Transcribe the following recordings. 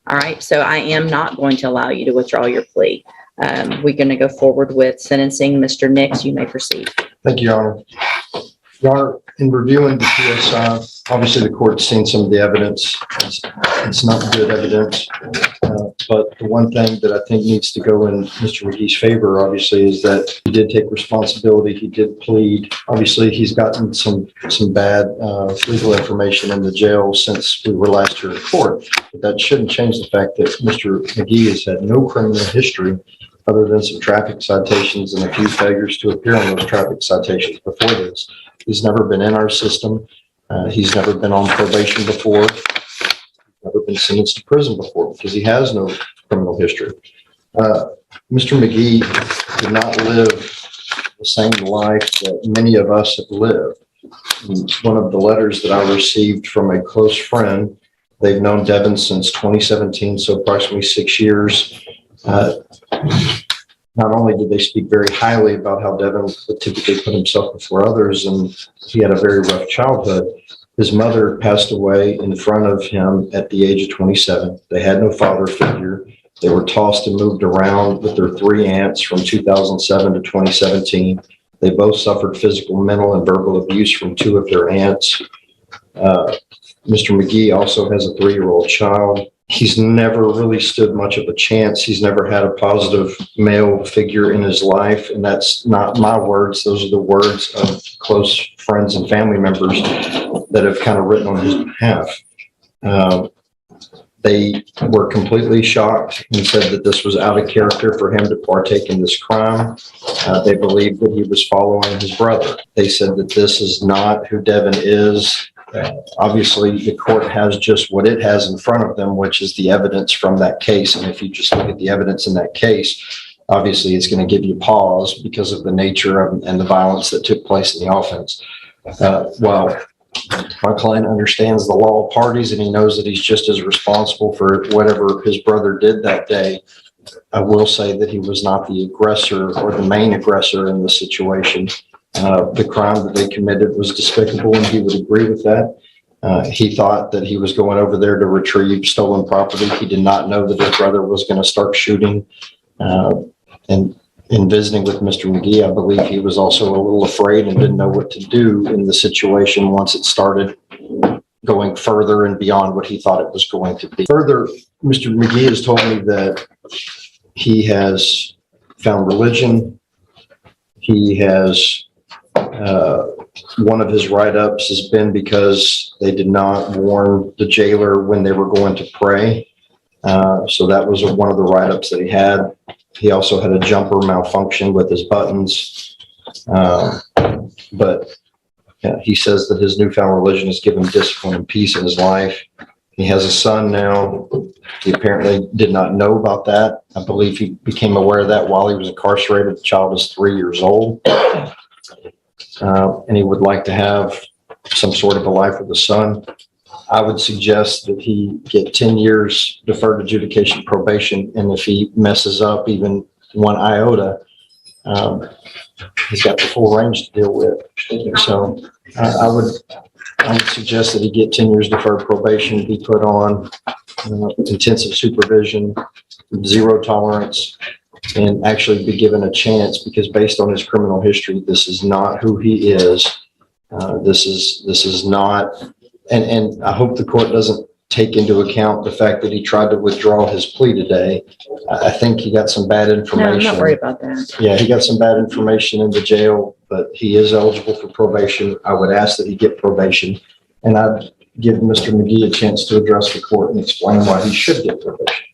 All right, so I am not going to allow you to withdraw your plea. We're going to go forward with sentencing. Mr. Nix, you may proceed. Thank you, Your Honor. Your Honor, in reviewing the PSI, obviously the court's seen some of the evidence. It's not good evidence, but the one thing that I think needs to go in Mr. McGee's favor, obviously, is that he did take responsibility. He did plead. Obviously, he's gotten some bad legal information in the jail since we were last here in court. But that shouldn't change the fact that Mr. McGee has had no criminal history other than some traffic citations and a few failures to appear on those traffic citations before this. He's never been in our system. He's never been on probation before. Never been sentenced to prison before because he has no criminal history. Mr. McGee did not live the same life that many of us have lived. One of the letters that I received from a close friend, they've known Devin since 2017, so approximately 6 years. Not only did they speak very highly about how Devin would typically put himself before others, and he had a very rough childhood, his mother passed away in front of him at the age of 27. They had no father figure. They were tossed and moved around with their 3 aunts from 2007 to 2017. They both suffered physical, mental, and verbal abuse from 2 of their aunts. Mr. McGee also has a 3-year-old child. He's never really stood much of a chance. He's never had a positive male figure in his life. And that's not my words. Those are the words of close friends and family members that have kind of written on his behalf. They were completely shocked and said that this was out of character for him to partake in this crime. They believed that he was following his brother. They said that this is not who Devin is. Obviously, the court has just what it has in front of them, which is the evidence from that case. And if you just look at the evidence in that case, obviously it's going to give you pause because of the nature of, and the violence that took place in the offense. While my client understands the law of parties and he knows that he's just as responsible for whatever his brother did that day, I will say that he was not the aggressor or the main aggressor in the situation. The crime that they committed was despicable, and he would agree with that. He thought that he was going over there to retrieve stolen property. He did not know that his brother was going to start shooting. And in visiting with Mr. McGee, I believe he was also a little afraid and didn't know what to do in the situation once it started going further and beyond what he thought it was going to be. Further, Mr. McGee has told me that he has found religion. He has one of his write-ups has been because they did not warn the jailer when they were going to pray. So that was one of the write-ups that he had. He also had a jumper malfunction with his buttons. But he says that his newfound religion has given him discipline and peace in his life. He has a son now. He apparently did not know about that. I believe he became aware of that while he was incarcerated. The child is 3 years old. And he would like to have some sort of a life with a son. I would suggest that he get 10 years deferred adjudication probation, and if he messes up even 1 iota, he's got the full range to deal with. So I would suggest that he get 10 years deferred probation, be put on intensive supervision, 0 tolerance, and actually be given a chance, because based on his criminal history, this is not who he is. This is not, and I hope the court doesn't take into account the fact that he tried to withdraw his plea today. I think he got some bad information. No, I'm not worried about that. Yeah, he got some bad information in the jail, but he is eligible for probation. I would ask that he get probation, and I'd give Mr. McGee a chance to address the court and explain why he should get probation.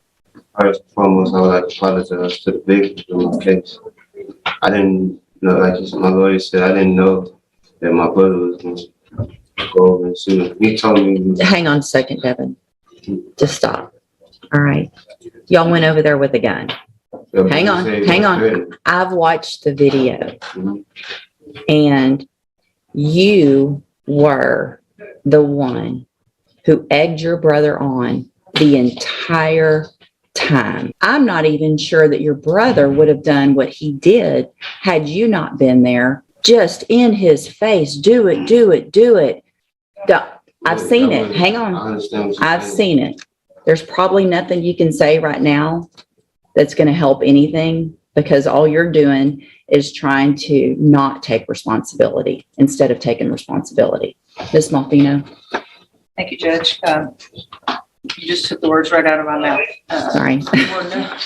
First and foremost, I would like to apologize to the victim in my case. I didn't know, like my lawyer said, I didn't know that my brother was going to go over and sue him. He told me. Hang on a second, Devin. Just stop. All right. Y'all went over there with a gun. Hang on. I've watched the video, and you were the one who egged your brother on the entire time. I'm not even sure that your brother would have done what he did had you not been there, just in his face. Do it, do it, do it. I've seen it. Hang on. I've seen it. There's probably nothing you can say right now that's going to help anything, because all you're doing is trying to not take responsibility instead of taking responsibility. Ms. Malfino. Thank you, Judge. You just took the words right out of my mouth. Sorry.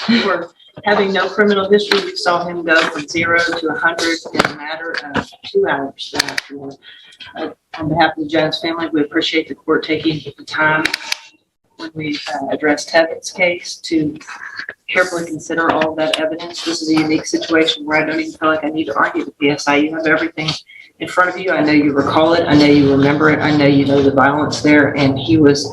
We're having no criminal history. We saw him go from 0 to 100 in a matter of 2 hours that afternoon. On behalf of the Jones family, we appreciate the court taking the time when we addressed Tevin's case to carefully consider all of that evidence. This is a unique situation where I don't even feel like I need to argue the PSI. You have everything in front of you. I know you recall it. I know you remember it. I know you know the violence there, and he was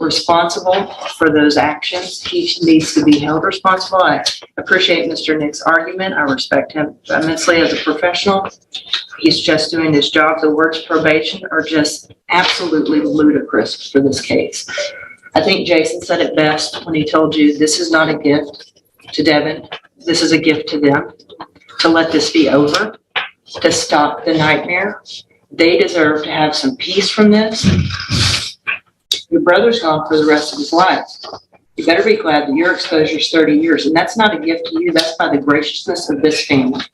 responsible for those actions. He needs to be held responsible. I appreciate Mr. Nick's argument. I respect him immensely as a professional. He's just doing his job. The words probation are just absolutely ludicrous for this case. I think Jason said it best when he told you this is not a gift to Devin. This is a gift to them, to let this be over, to stop the nightmare. They deserve to have some peace from this. Your brother's gone for the rest of his life. You better be glad that your exposure is 30 years, and that's not a gift to you. That's by the graciousness of this family.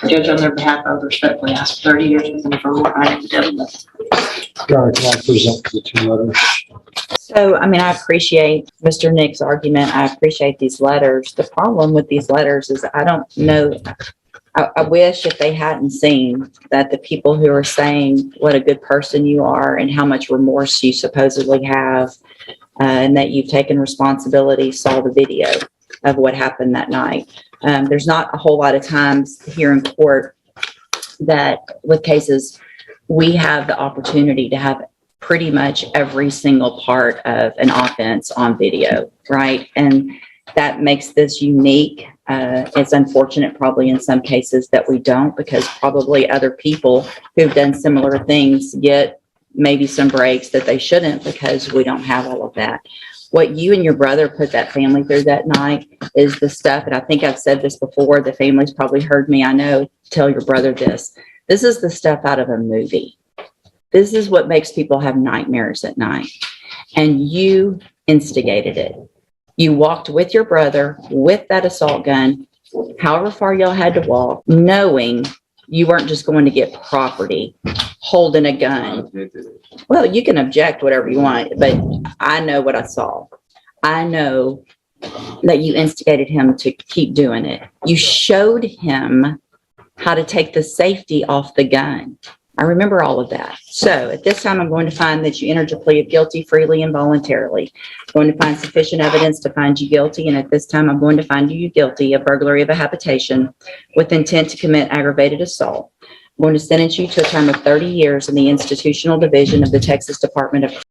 Judge, on their behalf, I would respectfully ask 30 years with them for what I have done. Can I present the 2 letters? So, I mean, I appreciate Mr. Nick's argument. I appreciate these letters. The problem with these letters is I don't know. I wish if they hadn't seen that the people who are saying what a good person you are and how much remorse you supposedly have, and that you've taken responsibility, saw the video of what happened that night. There's not a whole lot of times here in court that with cases, we have the opportunity to have pretty much every single part of an offense on video, right? And that makes this unique. It's unfortunate probably in some cases that we don't, because probably other people who've done similar things get maybe some breaks that they shouldn't, because we don't have all of that. What you and your brother put that family through that night is the stuff, and I think I've said this before, the family's probably heard me, I know, tell your brother this. This is the stuff out of a movie. This is what makes people have nightmares at night. And you instigated it. You walked with your brother with that assault gun, however far y'all had to walk, knowing you weren't just going to get property holding a gun. Well, you can object whatever you want, but I know what I saw. I know that you instigated him to keep doing it. You showed him how to take the safety off the gun. I remember all of that. So at this time, I'm going to find that you entered your plea of guilty freely and voluntarily. I'm going to find sufficient evidence to find you guilty. And at this time, I'm going to find you guilty of burglary of a habitation with intent to commit aggravated assault. I'm going to sentence you to a term of 30 years in the institutional division of the Texas Department of